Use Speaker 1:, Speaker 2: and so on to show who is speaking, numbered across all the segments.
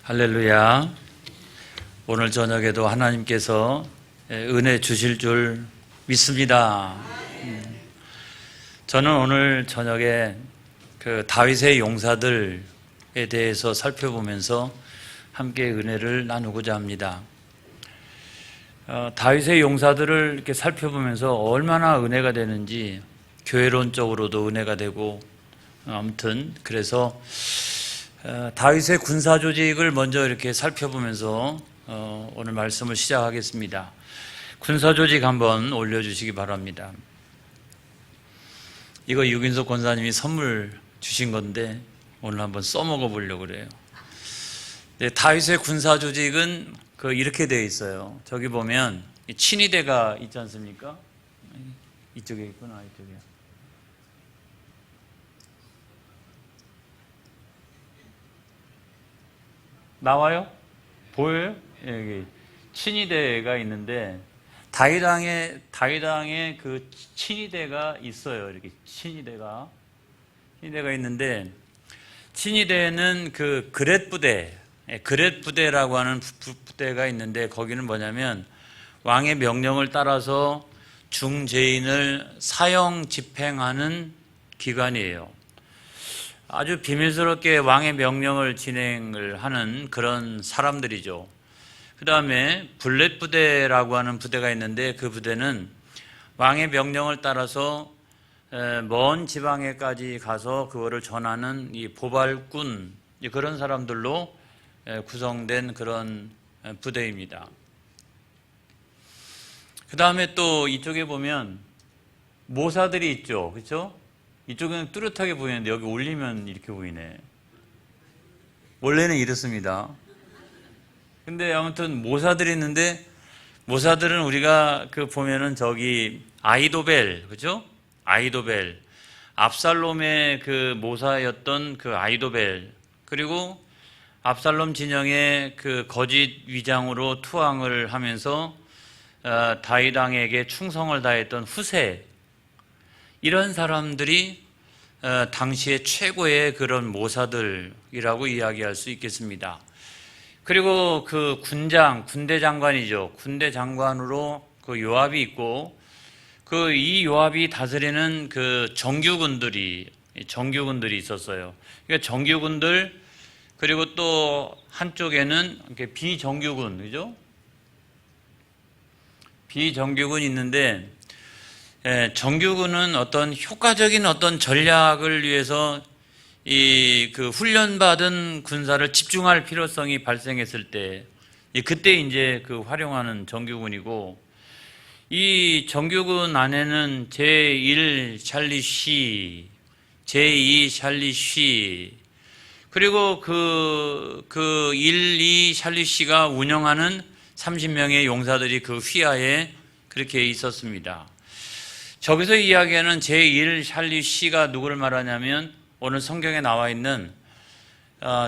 Speaker 1: 할렐루야. 오늘 저녁에도 하나님께서 은혜 주실 줄 믿습니다. 저는 오늘 저녁에 그 다윗의 용사들에 대해서 살펴보면서 함께 은혜를 나누고자 합니다. 다윗의 용사들을 이렇게 살펴보면서 얼마나 은혜가 되는지, 교회론적으로도 은혜가 되고, 아무튼 그래서 다윗의 군사 조직을 먼저 이렇게 살펴보면서 오늘 말씀을 시작하겠습니다. 군사 조직 한번 올려주시기 바랍니다. 이거 유긴석 권사님이 선물 주신 건데 오늘 한번 써먹어 보려고 그래요. 네, 다윗의 군사 조직은 이렇게 되어 있어요. 저기 보면 친위대가 있지 않습니까? 이쪽에 있구나, 이쪽에. 나와요? 보여요? 여기 친위대가 있는데 다윗왕의 그 친위대가 있어요. 이렇게 친위대가 있는데, 친위대는 그 그렛 부대라고 하는 부대가 있는데, 거기는 뭐냐면 왕의 명령을 따라서 중죄인을 사형 집행하는 기관이에요. 아주 비밀스럽게 왕의 명령을 진행을 하는 그런 사람들이죠. 그 다음에 블렛 부대라고 하는 부대가 있는데, 그 부대는 왕의 명령을 따라서 먼 지방에까지 가서 그거를 전하는 이 보발군, 그런 사람들로 구성된 그런 부대입니다. 그 다음에 또 이쪽에 보면 모사들이 있죠. 그렇죠? 이쪽은 뚜렷하게 보이는데 여기 올리면 이렇게 보이네. 원래는 이렇습니다. 근데 아무튼 모사들이 있는데, 모사들은 우리가 보면은 저기 아히도벨, 그죠? 아히도벨, 압살롬의 그 모사였던 그 아히도벨, 그리고 압살롬 진영의 그 거짓 위장으로 투항을 하면서 다윗 왕에게 충성을 다했던 후세, 이런 사람들이 당시의 최고의 그런 모사들이라고 이야기할 수 있겠습니다. 그리고 그 군대 장관이죠. 군대 장관으로 그 요압이 있고, 이 요압이 다스리는 그 정규군들이 있었어요. 그러니까 정규군들, 그리고 또 한쪽에는 이렇게 비정규군, 그죠? 비정규군이 있는데, 정규군은 어떤 효과적인 어떤 전략을 위해서 그 훈련받은 군사를 집중할 필요성이 발생했을 때, 그때 이제 활용하는 정규군이고, 이 정규군 안에는 제1 샬리 쉬, 제2 샬리 쉬, 그리고 그 1, 2 샬리 쉬가 운영하는 30명의 용사들이 그 휘하에 그렇게 있었습니다. 저기서 이야기하는 제1 샬리 쉬가 누구를 말하냐면, 오늘 성경에 나와 있는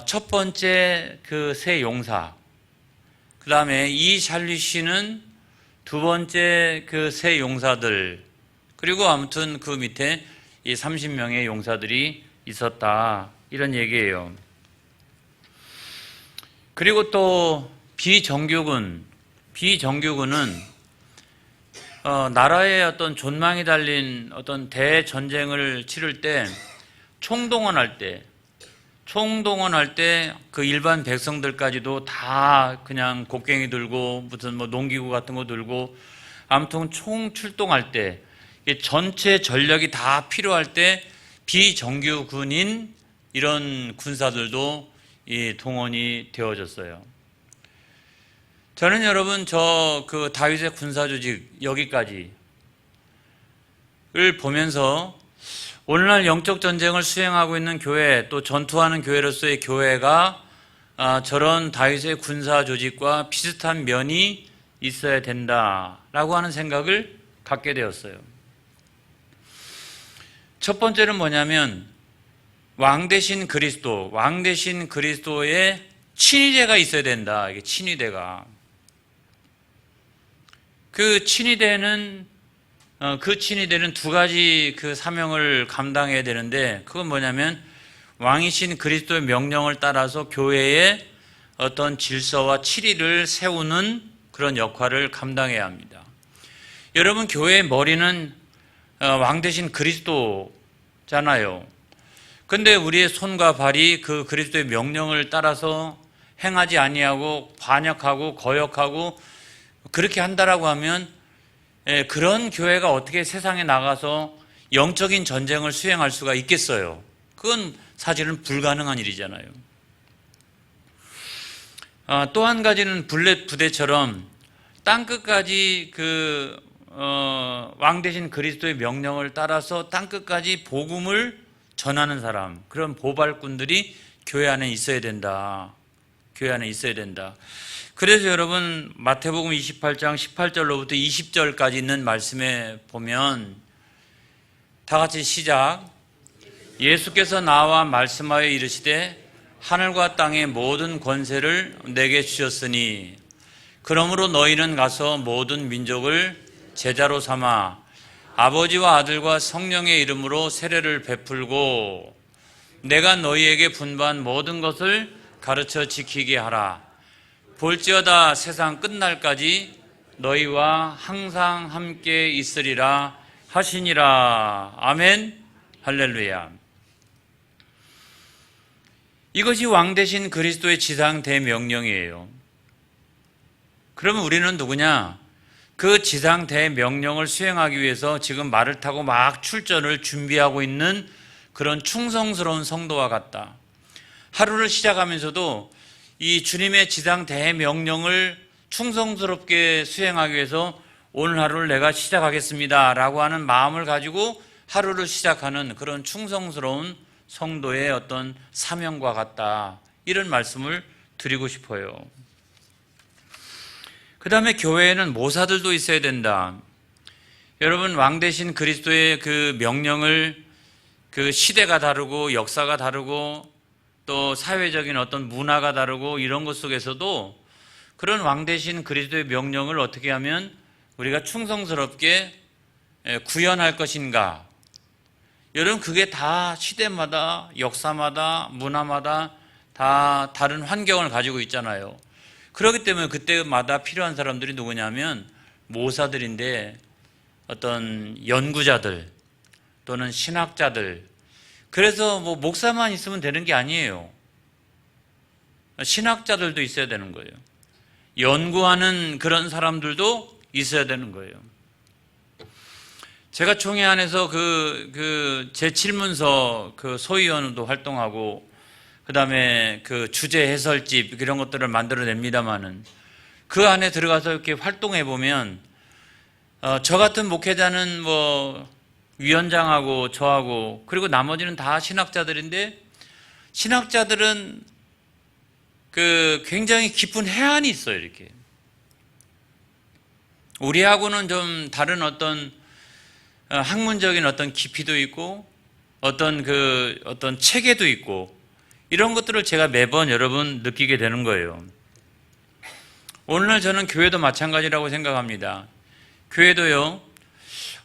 Speaker 1: 첫 번째 그 세 용사, 그 다음에 이 샬리 쉬는 두 번째 그 세 용사들, 그리고 아무튼 그 밑에 이 30명의 용사들이 있었다, 이런 얘기예요. 그리고 또 비정규군은 나라의 어떤 존망이 달린 어떤 대전쟁을 치를 때, 총동원할 때 그 일반 백성들까지도 다 그냥 곡괭이 들고 무슨 농기구 같은 거 들고, 아무튼 총 출동할 때, 전체 전력이 다 필요할 때 비정규군인 이런 군사들도 동원이 되어졌어요. 저는 여러분 그 다윗의 군사 조직 여기까지를 보면서, 오늘날 영적 전쟁을 수행하고 있는 교회, 또 전투하는 교회로서의 교회가 저런 다윗의 군사 조직과 비슷한 면이 있어야 된다라고 하는 생각을 갖게 되었어요. 첫 번째는 뭐냐면, 왕 대신 그리스도의 친위대가 있어야 된다. 이게 친위대가. 그 친위대는 두 가지 그 사명을 감당해야 되는데, 그건 뭐냐면 왕이신 그리스도의 명령을 따라서 교회에 어떤 질서와 치리를 세우는 그런 역할을 감당해야 합니다. 여러분, 교회의 머리는 왕 대신 그리스도잖아요. 근데 우리의 손과 발이 그 그리스도의 명령을 따라서 행하지 아니하고 반역하고 거역하고 그렇게 한다라고 하면 그런 교회가 어떻게 세상에 나가서 영적인 전쟁을 수행할 수가 있겠어요? 그건 사실은 불가능한 일이잖아요. 또 한 가지는 블렛 부대처럼 땅끝까지 왕 대신 그리스도의 명령을 따라서 땅끝까지 복음을 전하는 사람, 그런 보발꾼들이 교회 안에 있어야 된다. 교회 안에 있어야 된다. 그래서 여러분, 마태복음 28장 18절로부터 20절까지 있는 말씀에 보면 다 같이 시작. 예수께서 나와 말씀하여 이르시되 하늘과 땅의 모든 권세를 내게 주셨으니 그러므로 너희는 가서 모든 민족을 제자로 삼아 아버지와 아들과 성령의 이름으로 세례를 베풀고 내가 너희에게 분부한 모든 것을 가르쳐 지키게 하라. 볼지어다 세상 끝날까지 너희와 항상 함께 있으리라 하시니라. 아멘. 할렐루야. 이것이 왕 대신 그리스도의 지상 대명령이에요. 그러면 우리는 누구냐? 그 지상 대명령을 수행하기 위해서 지금 말을 타고 막 출전을 준비하고 있는 그런 충성스러운 성도와 같다. 하루를 시작하면서도 이 주님의 지상 대명령을 충성스럽게 수행하기 위해서 오늘 하루를 내가 시작하겠습니다 라고 하는 마음을 가지고 하루를 시작하는 그런 충성스러운 성도의 어떤 사명과 같다. 이런 말씀을 드리고 싶어요. 그 다음에 교회에는 모사들도 있어야 된다. 여러분, 왕 대신 그리스도의 그 명령을 그 시대가 다르고 역사가 다르고 또 사회적인 어떤 문화가 다르고 이런 것 속에서도 그런 왕 대신 그리스도의 명령을 어떻게 하면 우리가 충성스럽게 구현할 것인가. 여러분, 그게 다 시대마다 역사마다 문화마다 다 다른 환경을 가지고 있잖아요. 그렇기 때문에 그때마다 필요한 사람들이 누구냐면 모사들인데 어떤 연구자들 또는 신학자들. 그래서 뭐 목사만 있으면 되는 게 아니에요. 신학자들도 있어야 되는 거예요. 연구하는 그런 사람들도 있어야 되는 거예요. 제가 총회 안에서 제7문서 소위원도 활동하고 그 다음에 주제 해설집 이런 것들을 만들어냅니다만은 그 안에 들어가서 이렇게 활동해 보면 저 같은 목회자는 뭐 위원장하고 저하고 그리고 나머지는 다 신학자들인데 신학자들은 굉장히 깊은 해안이 있어요. 이렇게 우리하고는 좀 다른 어떤 학문적인 어떤 깊이도 있고 어떤 체계도 있고 이런 것들을 제가 매번 여러분 느끼게 되는 거예요. 오늘날 저는 교회도 마찬가지라고 생각합니다. 교회도요,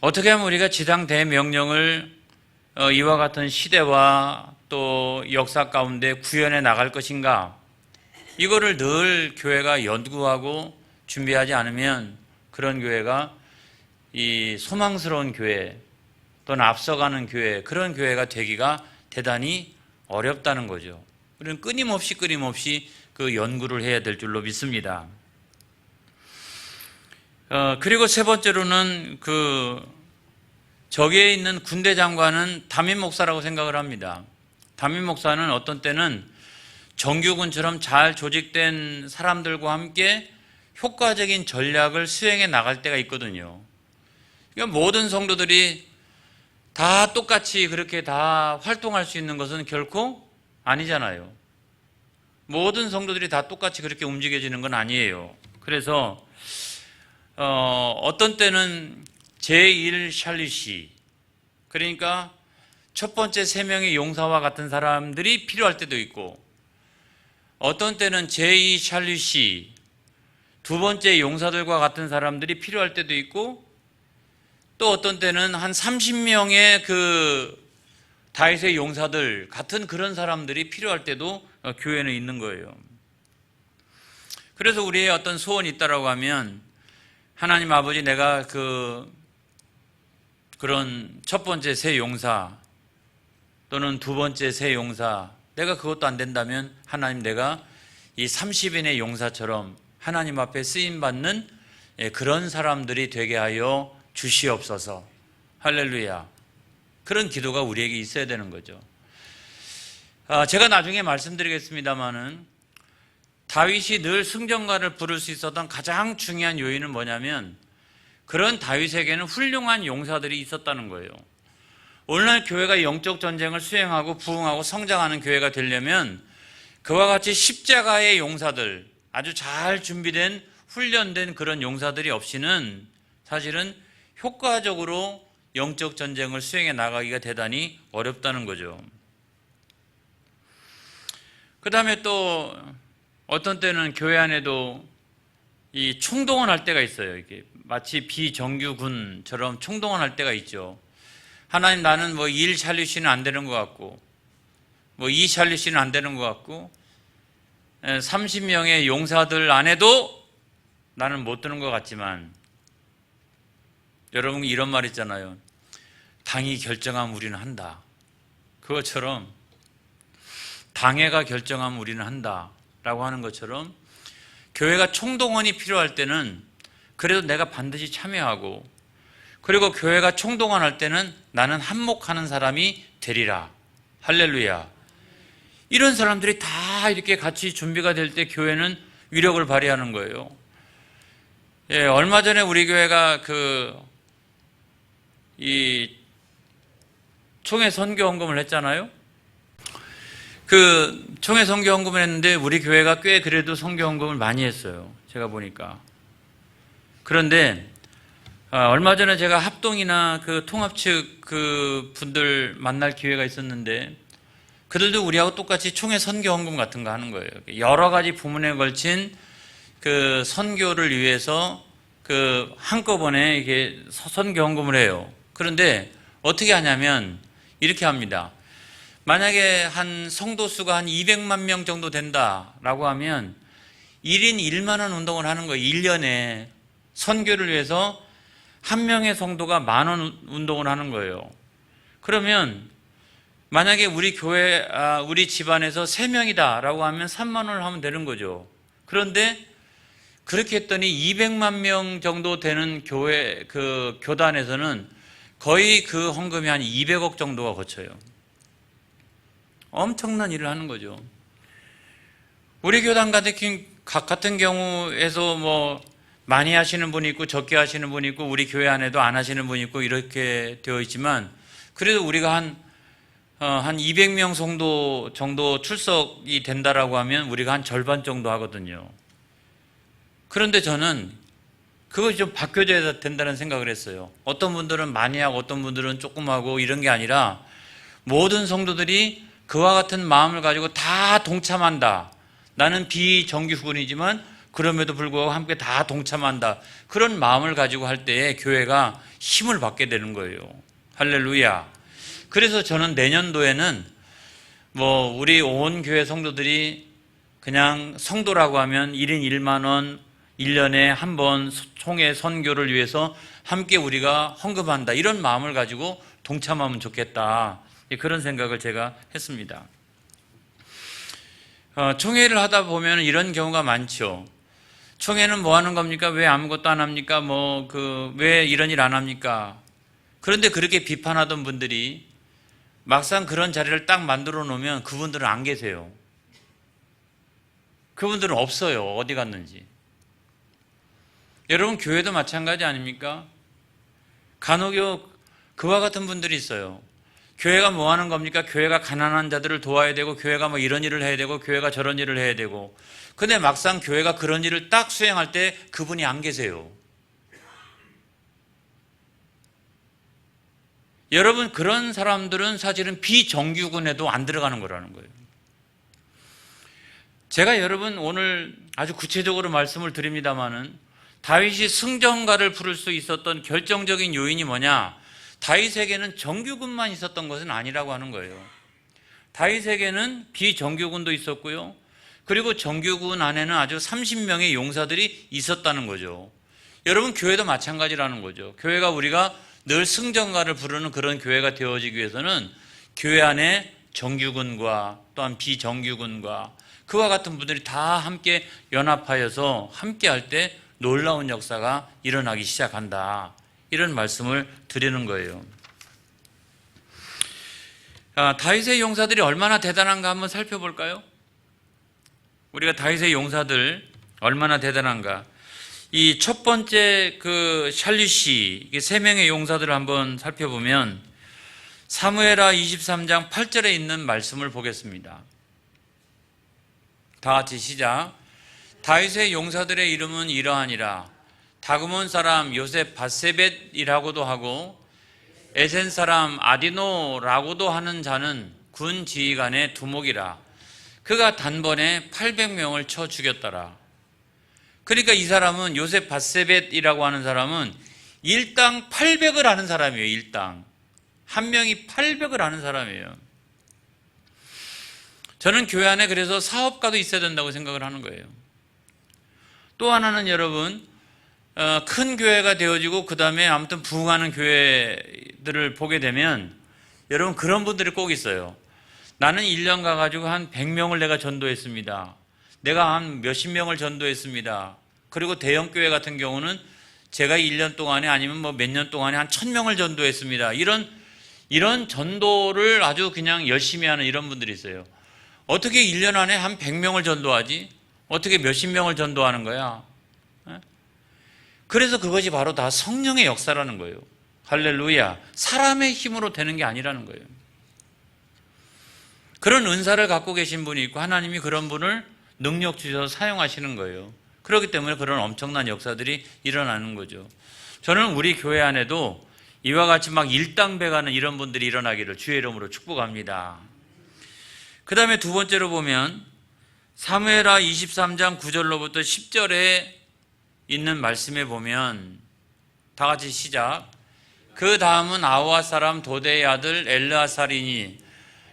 Speaker 1: 어떻게 하면 우리가 지상 대명령을 이와 같은 시대와 또 역사 가운데 구현해 나갈 것인가, 이거를 늘 교회가 연구하고 준비하지 않으면 그런 교회가 이 소망스러운 교회 또는 앞서가는 교회, 그런 교회가 되기가 대단히 어렵다는 거죠. 우리는 끊임없이 그 연구를 해야 될 줄로 믿습니다. 그리고 세 번째로는 저기에 있는 군대 장관은 담임 목사라고 생각을 합니다. 담임 목사는 어떤 때는 정규군처럼 잘 조직된 사람들과 함께 효과적인 전략을 수행해 나갈 때가 있거든요. 그러니까 모든 성도들이 다 똑같이 그렇게 다 활동할 수 있는 것은 결코 아니잖아요. 모든 성도들이 다 똑같이 그렇게 움직여지는 건 아니에요. 그래서 어떤 때는 제1 샬리시, 그러니까 첫 번째 3명의 용사와 같은 사람들이 필요할 때도 있고, 어떤 때는 제2 샬리시, 두 번째 용사들과 같은 사람들이 필요할 때도 있고, 또 어떤 때는 한 30명의 다윗의 용사들 같은 그런 사람들이 필요할 때도 교회는 있는 거예요. 그래서 우리의 어떤 소원이 있다라고 하면 하나님 아버지 내가 그런 첫 번째 새 용사 또는 두 번째 새 용사 내가 그것도 안 된다면 하나님 내가 이 30인의 용사처럼 하나님 앞에 쓰임받는 그런 사람들이 되게 하여 주시옵소서. 할렐루야. 그런 기도가 우리에게 있어야 되는 거죠. 제가 나중에 말씀드리겠습니다마는 다윗이 늘 승전가를 부를 수 있었던 가장 중요한 요인은 뭐냐면 그런 다윗에게는 훌륭한 용사들이 있었다는 거예요. 오늘날 교회가 영적 전쟁을 수행하고 부흥하고 성장하는 교회가 되려면 그와 같이 십자가의 용사들, 아주 잘 준비된 훈련된 그런 용사들이 없이는 사실은 효과적으로 영적 전쟁을 수행해 나가기가 대단히 어렵다는 거죠. 그 다음에 또 어떤 때는 교회 안에도 이 총동원할 때가 있어요. 이게 마치 비정규군처럼 총동원할 때가 있죠. 하나님 나는 뭐 일 샬리시는 안 되는 것 같고 뭐 이 샬리시는 안 되는 것 같고 30명의 용사들 안에도 나는 못 드는 것 같지만 여러분 이런 말 있잖아요. 당이 결정하면 우리는 한다. 그것처럼 당회가 결정하면 우리는 한다 라고 하는 것처럼 교회가 총동원이 필요할 때는 그래도 내가 반드시 참여하고 그리고 교회가 총동원할 때는 나는 한몫하는 사람이 되리라. 할렐루야. 이런 사람들이 다 이렇게 같이 준비가 될 때 교회는 위력을 발휘하는 거예요. 얼마 전에 우리 교회가 이 총회 선교 헌금을 했잖아요. 총회 선교 헌금을 했는데 우리 교회가 꽤 그래도 선교 헌금을 많이 했어요. 제가 보니까. 그런데 얼마 전에 제가 합동이나 통합 측 분들 만날 기회가 있었는데 그들도 우리하고 똑같이 총회 선교 헌금 같은 거 하는 거예요. 여러 가지 부문에 걸친 선교를 위해서 한꺼번에 이게 선교 헌금을 해요. 그런데 어떻게 하냐면 이렇게 합니다. 만약에 한 성도 수가 한 200만 명 정도 된다라고 하면 1인 1만 원 운동을 하는 거예요. 1년에 선교를 위해서 한 명의 성도가 10,000원 운동을 하는 거예요. 그러면 만약에 우리 교회, 우리 집안에서 3명이다라고 하면 3만 원을 하면 되는 거죠. 그런데 그렇게 했더니 200만 명 정도 되는 교회, 교단에서는 거의 헌금이 한 200억 정도가 거쳐요. 엄청난 일을 하는 거죠. 우리 교단 같은 경우에서 뭐 많이 하시는 분이 있고 적게 하시는 분이 있고 우리 교회 안에도 안 하시는 분이 있고 이렇게 되어 있지만 그래도 우리가 한 200명 정도 출석이 된다라고 하면 우리가 한 절반 정도 하거든요. 그런데 저는 그것이 좀 바뀌어져야 된다는 생각을 했어요. 어떤 분들은 많이 하고 어떤 분들은 조금 하고 이런 게 아니라 모든 성도들이 그와 같은 마음을 가지고 다 동참한다. 나는 비정규군이지만 그럼에도 불구하고 함께 다 동참한다. 그런 마음을 가지고 할 때에 교회가 힘을 받게 되는 거예요. 할렐루야. 그래서 저는 내년도에는 우리 온 교회 성도들이 그냥 성도라고 하면 1인 1만 원 1년에 한 번 총회 선교를 위해서 함께 우리가 헌금한다. 이런 마음을 가지고 동참하면 좋겠다. 그런 생각을 제가 했습니다. 총회를 하다 보면 이런 경우가 많죠. 총회는 뭐 하는 겁니까? 왜 아무것도 안 합니까? 왜 이런 일 안 합니까? 그런데 그렇게 비판하던 분들이 막상 그런 자리를 딱 만들어 놓으면 그분들은 안 계세요. 그분들은 없어요. 어디 갔는지. 여러분 교회도 마찬가지 아닙니까? 간혹 그와 같은 분들이 있어요. 교회가 뭐 하는 겁니까? 교회가 가난한 자들을 도와야 되고 교회가 뭐 이런 일을 해야 되고 교회가 저런 일을 해야 되고 근데 막상 교회가 그런 일을 딱 수행할 때 그분이 안 계세요. 여러분 그런 사람들은 사실은 비정규군에도 안 들어가는 거라는 거예요. 제가 여러분 오늘 아주 구체적으로 말씀을 드립니다마는 다윗이 승전가를 부를 수 있었던 결정적인 요인이 뭐냐? 다윗에게는 정규군만 있었던 것은 아니라고 하는 거예요. 다윗에게는 비정규군도 있었고요. 그리고 정규군 안에는 아주 30명의 용사들이 있었다는 거죠. 여러분, 교회도 마찬가지라는 거죠. 교회가 우리가 늘 승전가를 부르는 그런 교회가 되어지기 위해서는 교회 안에 정규군과 또한 비정규군과 그와 같은 분들이 다 함께 연합하여서 함께 할 때 놀라운 역사가 일어나기 시작한다. 이런 말씀을 드리는 거예요. 다윗의 용사들이 얼마나 대단한가 한번 살펴볼까요? 우리가 다윗의 용사들 얼마나 대단한가. 이 첫 번째 그 샬리시 3명의 용사들을 한번 살펴보면 사무엘하 23장 8절에 있는 말씀을 보겠습니다. 다 같이 시작. 다윗의 용사들의 이름은 이러하니라. 다그몬 사람 요셉 바세벳이라고도 하고 에센 사람 아디노라고도 하는 자는 군 지휘관의 두목이라. 그가 단번에 800명을 쳐 죽였더라. 그러니까 이 사람은 요셉 바세벳이라고 하는 사람은 일당 800을 하는 사람이에요. 일당 한 명이 800을 하는 사람이에요. 저는 교회 안에 그래서 사업가도 있어야 된다고 생각을 하는 거예요. 또 하나는 여러분, 큰 교회가 되어지고 그 다음에 아무튼 부흥하는 교회들을 보게 되면 여러분 그런 분들이 꼭 있어요. 나는 1년 가가지고 한 100명을 내가 전도했습니다. 내가 한 몇십 명을 전도했습니다. 그리고 대형교회 같은 경우는 제가 1년 동안에 아니면 뭐 몇 년 동안에 한 1000명을 전도했습니다. 이런 전도를 아주 그냥 열심히 하는 이런 분들이 있어요. 어떻게 1년 안에 한 100명을 전도하지? 어떻게 몇십 명을 전도하는 거야? 그래서 그것이 바로 다 성령의 역사라는 거예요. 할렐루야. 사람의 힘으로 되는 게 아니라는 거예요. 그런 은사를 갖고 계신 분이 있고 하나님이 그런 분을 능력 주셔서 사용하시는 거예요. 그렇기 때문에 그런 엄청난 역사들이 일어나는 거죠. 저는 우리 교회 안에도 이와 같이 막 일당백하는 이런 분들이 일어나기를 주의 이름으로 축복합니다. 그 다음에 두 번째로 보면 사무엘하 23장 9절로부터 10절에 있는 말씀에 보면 다 같이 시작. 그 다음은 아우아 사람 도대의 아들 엘르아살이니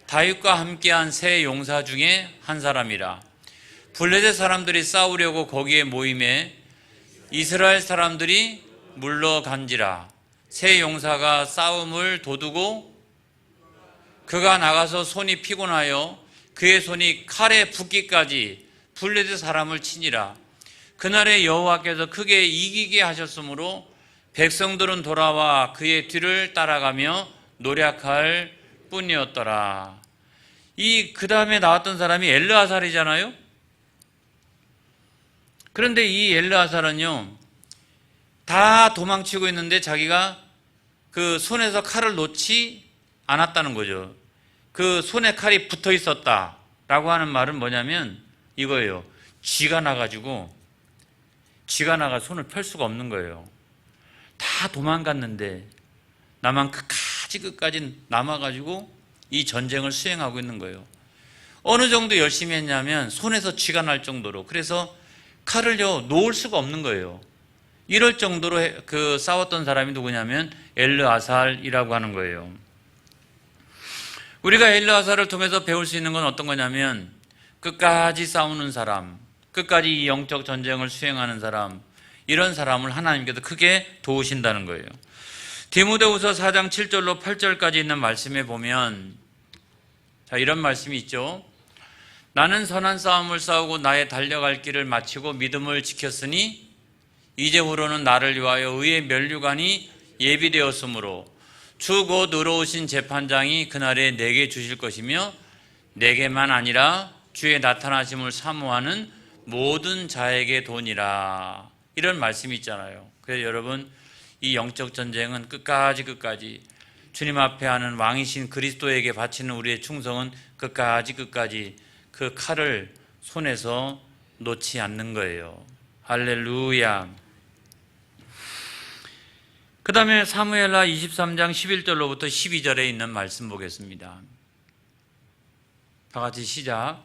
Speaker 1: 다윗과 함께한 세 용사 중에 한 사람이라. 블레셋 사람들이 싸우려고 거기에 모임에 이스라엘 사람들이 물러간지라. 세 용사가 싸움을 도두고 그가 나가서 손이 피곤하여 그의 손이 칼에 붙기까지 블레셋 사람을 치니라. 그날에 여호와께서 크게 이기게 하셨으므로 백성들은 돌아와 그의 뒤를 따라가며 노력할 뿐이었더라. 그 다음에 나왔던 사람이 엘르아살이잖아요. 그런데 이 엘르아살은요, 다 도망치고 있는데 자기가 그 손에서 칼을 놓지 않았다는 거죠. 그 손에 칼이 붙어 있었다라고 하는 말은 뭐냐면 이거예요. 쥐가 나가 손을 펼 수가 없는 거예요. 다 도망갔는데 나만 끝까지 남아가지고 이 전쟁을 수행하고 있는 거예요. 어느 정도 열심히 했냐면 손에서 쥐가 날 정도로. 그래서 칼을요 놓을 수가 없는 거예요. 이럴 정도로 그 싸웠던 사람이 누구냐면 엘르아살이라고 하는 거예요. 우리가 엘르아살을 통해서 배울 수 있는 건 어떤 거냐면 끝까지 싸우는 사람, 끝까지 이 영적 전쟁을 수행하는 사람, 이런 사람을 하나님께서 크게 도우신다는 거예요. 디모데후서 4장 7절로 8절까지 있는 말씀에 보면 이런 말씀이 있죠. 나는 선한 싸움을 싸우고 나의 달려갈 길을 마치고 믿음을 지켰으니 이제후로는 나를 위하여 의의 면류관이 예비되었으므로 주 곧 의로우신 재판장이 그날에 내게 주실 것이며 내게만 아니라 주의 나타나심을 사모하는 모든 자에게 도니라. 이런 말씀이 있잖아요. 그래서 여러분, 이 영적 전쟁은 끝까지 주님 앞에 하는 왕이신 그리스도에게 바치는 우리의 충성은 끝까지 그 칼을 손에서 놓지 않는 거예요. 할렐루야. 그 다음에 사무엘하 23장 11절로부터 12절에 있는 말씀 보겠습니다. 다 같이 시작.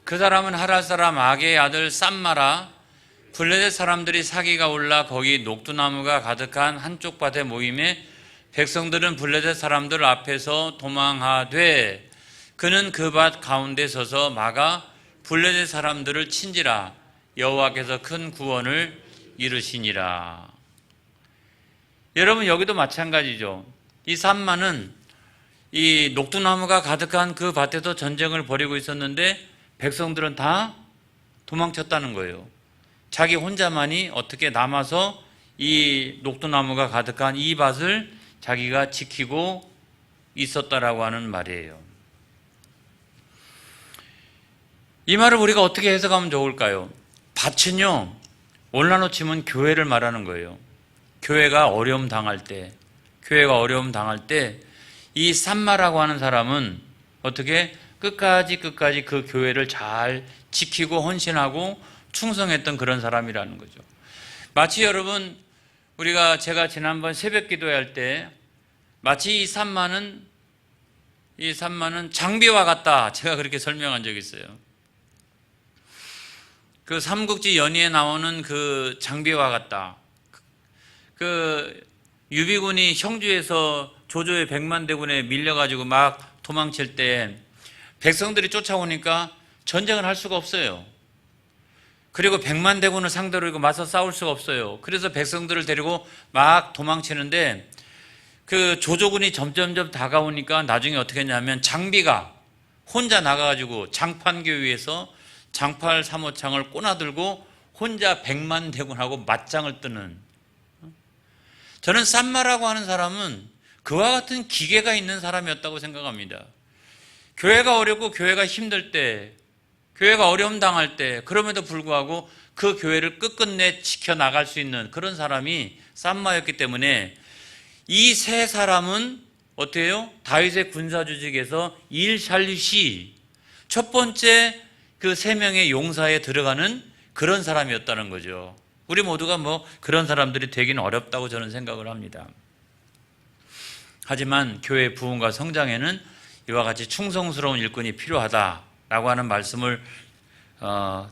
Speaker 1: 그 사람은 하랄 사람 아게의 아들 쌈마라. 블레셋 사람들이 사기가 올라 거기 녹두나무가 가득한 한쪽 밭에 모임에 백성들은 블레셋 사람들 앞에서 도망하되 그는 그 밭 가운데 서서 막아 블레셋 사람들을 친지라 여호와께서 큰 구원을 이루시니라. 여러분, 여기도 마찬가지죠. 이 산마는 이 녹두나무가 가득한 그 밭에서 전쟁을 벌이고 있었는데 백성들은 다 도망쳤다는 거예요. 자기 혼자만이 어떻게 남아서 이 녹두나무가 가득한 이 밭을 자기가 지키고 있었다라고 하는 말이에요. 이 말을 우리가 어떻게 해석하면 좋을까요? 밭은요, 오늘날로 치면 교회를 말하는 거예요. 교회가 어려움 당할 때, 이 산마라고 하는 사람은 어떻게 끝까지 그 교회를 잘 지키고 헌신하고 충성했던 그런 사람이라는 거죠. 마치 여러분, 제가 지난번 새벽 기도할 때 마치 이 산마는 장비와 같다, 제가 그렇게 설명한 적이 있어요. 그 삼국지 연의에 나오는 그 장비와 같다. 그 유비군이 형주에서 조조의 100만 대군에 밀려가지고 막 도망칠 때 백성들이 쫓아오니까 전쟁을 할 수가 없어요. 그리고 100만 대군을 상대로 맞서 싸울 수가 없어요. 그래서 백성들을 데리고 막 도망치는데 그 조조군이 점점점 다가오니까 나중에 어떻게 했냐면 장비가 혼자 나가가지고 장판교 위에서 장팔 삼호창을 꼬나들고 혼자 100만 대군하고 맞짱을 뜨는, 저는 산마라고 하는 사람은 그와 같은 기계가 있는 사람이었다고 생각합니다. 교회가 어렵고 교회가 힘들 때, 교회가 어려움 당할 때, 그럼에도 불구하고 그 교회를 끝끝내 지켜나갈 수 있는 그런 사람이 산마였기 때문에 이 세 사람은 어떻게 해요? 다윗의 군사조직에서 일샬리시, 첫 번째 그 세 명의 용사에 들어가는 그런 사람이었다는 거죠. 우리 모두가 그런 사람들이 되기는 어렵다고 저는 생각을 합니다. 하지만 교회 부흥과 성장에는 이와 같이 충성스러운 일꾼이 필요하다라고 하는 말씀을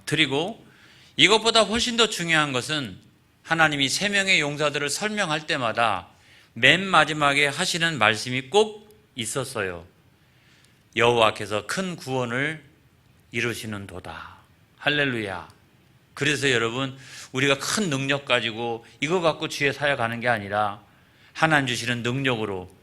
Speaker 1: 드리고, 이것보다 훨씬 더 중요한 것은 하나님이 세 명의 용사들을 설명할 때마다 맨 마지막에 하시는 말씀이 꼭 있었어요. 여호와께서 큰 구원을 이루시는 도다. 할렐루야. 그래서 여러분, 우리가 큰 능력 가지고 이거 갖고 주의 사역하는 게 아니라 하나님 주시는 능력으로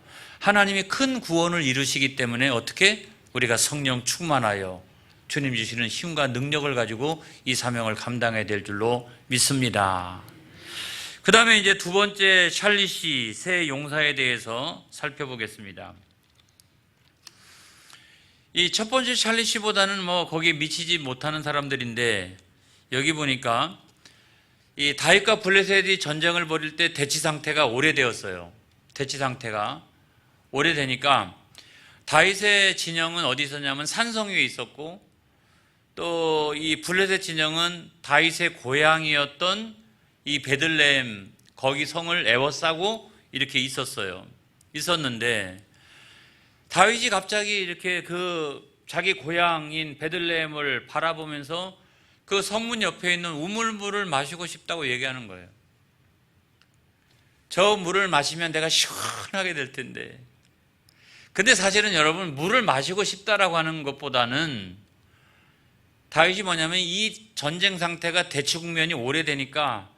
Speaker 1: 하나님이 큰 구원을 이루시기 때문에 어떻게 우리가 성령 충만하여 주님 주시는 힘과 능력을 가지고 이 사명을 감당해야 될 줄로 믿습니다. 그 다음에 이제 두 번째 샬리시 세 용사에 대해서 살펴보겠습니다. 이 첫 번째 샬리시보다는 거기에 미치지 못하는 사람들인데, 여기 보니까 이 다윗과 블레셋이 전쟁을 벌일 때 대치 상태가 오래되었어요. 대치 상태가 오래되니까 다윗의 진영은 어디 있었냐면 산성 위에 있었고, 또 이 블레셋 진영은 다윗의 고향이었던 이 베들레헴, 거기 성을 에워싸고 이렇게 있었는데, 다윗이 갑자기 이렇게 자기 고향인 베들레헴을 바라보면서 그 성문 옆에 있는 우물물을 마시고 싶다고 얘기하는 거예요. 저 물을 마시면 내가 시원하게 될 텐데. 근데 사실은 여러분, 물을 마시고 싶다라고 하는 것보다는 다윗이 뭐냐면 이 전쟁 상태가 대치 국면이 오래되니까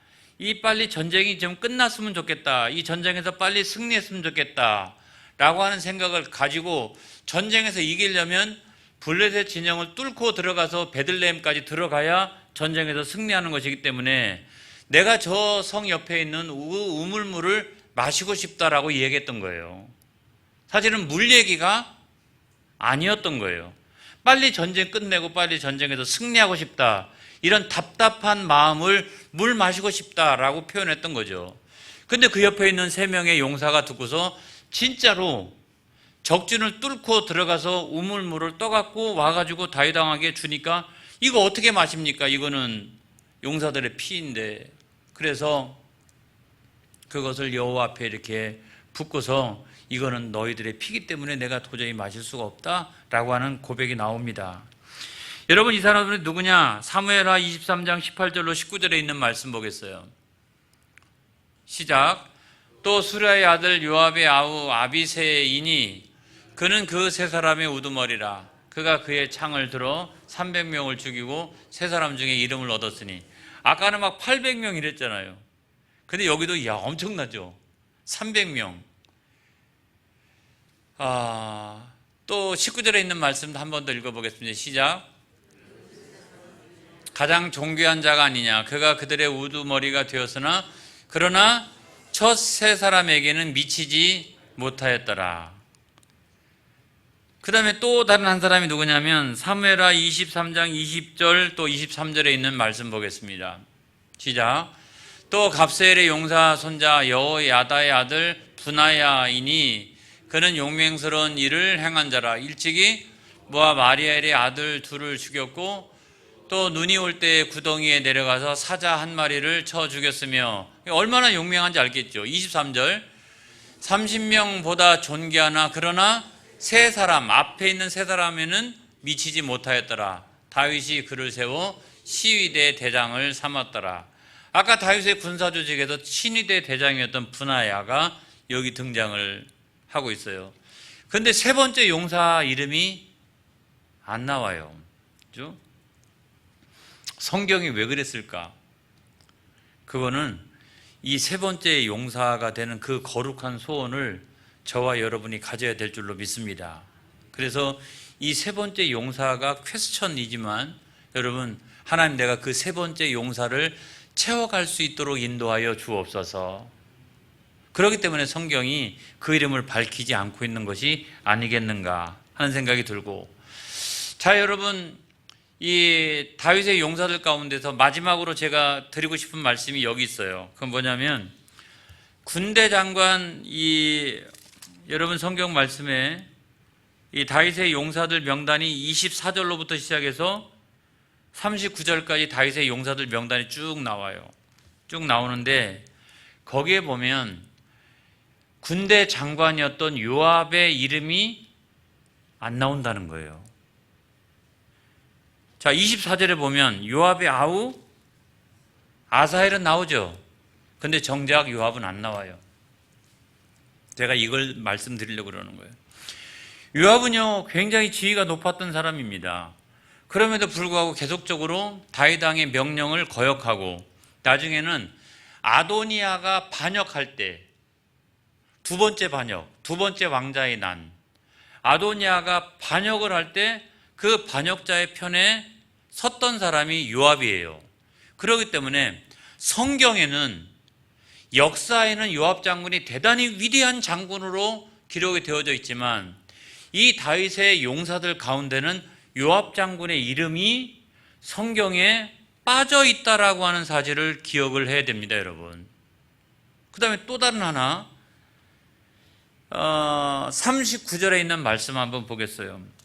Speaker 1: 빨리 전쟁이 좀 끝났으면 좋겠다, 이 전쟁에서 빨리 승리했으면 좋겠다 라고 하는 생각을 가지고 전쟁에서 이기려면 블레셋 진영을 뚫고 들어가서 베들레헴까지 들어가야 전쟁에서 승리하는 것이기 때문에 내가 저 성 옆에 있는 우물물을 마시고 싶다라고 얘기했던 거예요. 사실은 물 얘기가 아니었던 거예요. 빨리 전쟁 끝내고 빨리 전쟁에서 승리하고 싶다, 이런 답답한 마음을 물 마시고 싶다라고 표현했던 거죠. 근데 그 옆에 있는 세 명의 용사가 듣고서 진짜로 적진을 뚫고 들어가서 우물물을 떠갖고 와가지고 다윗왕에게 주니까 이거 어떻게 마십니까? 이거는 용사들의 피인데. 그래서 그것을 여호와 앞에 이렇게 붓고서 이거는 너희들의 피기 때문에 내가 도저히 마실 수가 없다라고 하는 고백이 나옵니다. 여러분, 이 사람들이 누구냐? 사무엘하 23장 18절로 19절에 있는 말씀 보겠어요. 시작. 또 수랴의 아들 요압의 아우 아비새이니 그는 그 세 사람의 우두머리라. 그가 그의 창을 들어 300명을 죽이고 세 사람 중에 이름을 얻었으니. 아까는 막 800명 이랬잖아요. 근데 여기도 엄청나죠. 300명. 또 19절에 있는 말씀도 한 번 더 읽어보겠습니다. 시작. 가장 존귀한 자가 아니냐. 그가 그들의 우두머리가 되었으나 그러나 첫 세 사람에게는 미치지 못하였더라. 그 다음에 또 다른 한 사람이 누구냐면 사무엘하 23장 20절 또 23절에 있는 말씀 보겠습니다. 시작. 또 갑세엘의 용사 손자 여호야다의 아들 분하야이니 그는 용맹스러운 일을 행한 자라. 일찍이 모압 아리엘의 아들 둘을 죽였고 또 눈이 올 때 구덩이에 내려가서 사자 한 마리를 쳐 죽였으며. 얼마나 용맹한지 알겠죠. 23절 30명보다 존귀하나 그러나 세 사람 앞에 있는 세 사람에는 미치지 못하였더라. 다윗이 그를 세워 시위대 대장을 삼았더라. 아까 다윗의 군사조직에서 친위대 대장이었던 분하야가 여기 등장을 하고 있어요. 그런데 세 번째 용사 이름이 안 나와요. 그죠? 성경이 왜 그랬을까? 그거는 이 세 번째 용사가 되는 그 거룩한 소원을 저와 여러분이 가져야 될 줄로 믿습니다. 그래서 이 세 번째 용사가 퀘스천이지만 여러분, 하나님 내가 그 세 번째 용사를 채워갈 수 있도록 인도하여 주옵소서. 그렇기 때문에 성경이 그 이름을 밝히지 않고 있는 것이 아니겠는가 하는 생각이 들고, 자 여러분, 이 다윗의 용사들 가운데서 마지막으로 제가 드리고 싶은 말씀이 여기 있어요. 그건 뭐냐면 군대 장관 여러분 성경 말씀에 이 다윗의 용사들 명단이 24절로부터 시작해서 39절까지 다윗의 용사들 명단이 쭉 나와요. 쭉 나오는데 거기에 보면 군대 장관이었던 요압의 이름이 안 나온다는 거예요. 자, 24절에 보면 요압의 아우 아사헬은 나오죠. 근데 정작 요압은 안 나와요. 제가 이걸 말씀드리려고 그러는 거예요. 요압은요 굉장히 지위가 높았던 사람입니다. 그럼에도 불구하고 계속적으로 다윗 왕의 명령을 거역하고, 나중에는 아도니아가 반역할 때, 두 번째 왕자의 난, 아도니아가 반역을 할 때 그 반역자의 편에 섰던 사람이 요압이에요. 그렇기 때문에 성경에는, 역사에는 요압 장군이 대단히 위대한 장군으로 기록이 되어져 있지만 이 다윗의 용사들 가운데는 요압 장군의 이름이 성경에 빠져 있다라고 하는 사실을 기억을 해야 됩니다, 여러분. 그 다음에 또 다른 하나, 39절에 있는 말씀 한번 보겠어요.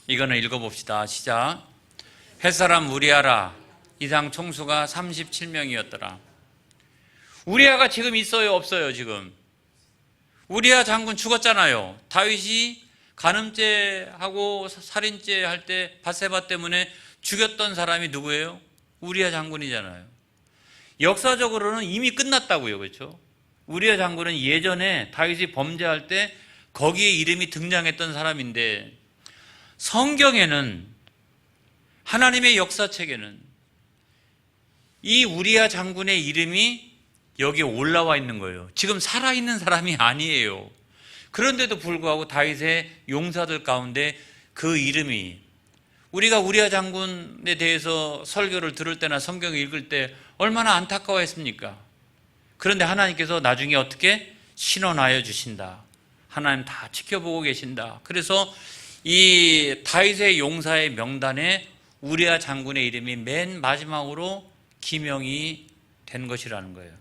Speaker 1: 이거는 읽어봅시다. 시작. 햇사람 우리아라 이상 총수가 37명이었더라. 우리아가 지금 있어요, 없어요? 지금 우리아 장군 죽었잖아요. 다윗이 간음죄하고 살인죄 할 때 밧세바 때문에 죽였던 사람이 누구예요? 우리아 장군이잖아요. 역사적으로는 이미 끝났다고요, 그렇죠? 우리아 장군은 예전에 다윗이 범죄할 때 거기에 이름이 등장했던 사람인데, 성경에는, 하나님의 역사책에는 이 우리아 장군의 이름이 여기에 올라와 있는 거예요. 지금 살아있는 사람이 아니에요. 그런데도 불구하고 다윗의 용사들 가운데 그 이름이, 우리가 우리아 장군에 대해서 설교를 들을 때나 성경을 읽을 때 얼마나 안타까워했습니까? 그런데 하나님께서 나중에 어떻게 신원하여 주신다. 하나님 다 지켜보고 계신다. 그래서 이 다윗의 용사의 명단에 우리아 장군의 이름이 맨 마지막으로 기명이 된 것이라는 거예요.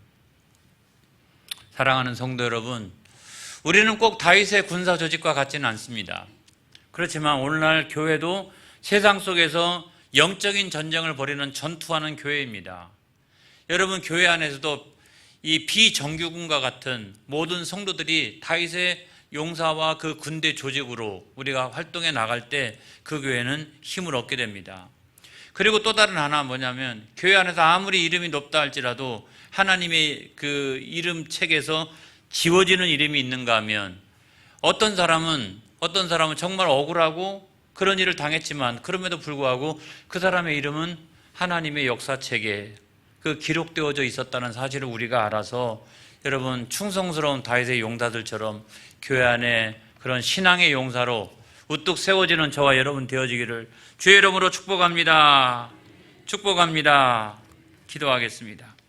Speaker 1: 사랑하는 성도 여러분, 우리는 꼭 다윗의 군사 조직과 같지는 않습니다. 그렇지만 오늘날 교회도 세상 속에서 영적인 전쟁을 벌이는 전투하는 교회입니다. 여러분, 교회 안에서도 이 비정규군과 같은 모든 성도들이 다윗의 용사와 그 군대 조직으로 우리가 활동해 나갈 때 그 교회는 힘을 얻게 됩니다. 그리고 또 다른 하나 뭐냐면, 교회 안에서 아무리 이름이 높다 할지라도 하나님의 그 이름 책에서 지워지는 이름이 있는가 하면, 어떤 사람은 어떤 사람은 정말 억울하고 그런 일을 당했지만 그럼에도 불구하고 그 사람의 이름은 하나님의 역사책에 그 기록되어져 있었다는 사실을 우리가 알아서 여러분 충성스러운 다윗의 용사들처럼 교회 안에 그런 신앙의 용사로 우뚝 세워지는 저와 여러분 되어지기를 주의 이름으로 축복합니다. 축복합니다. 기도하겠습니다.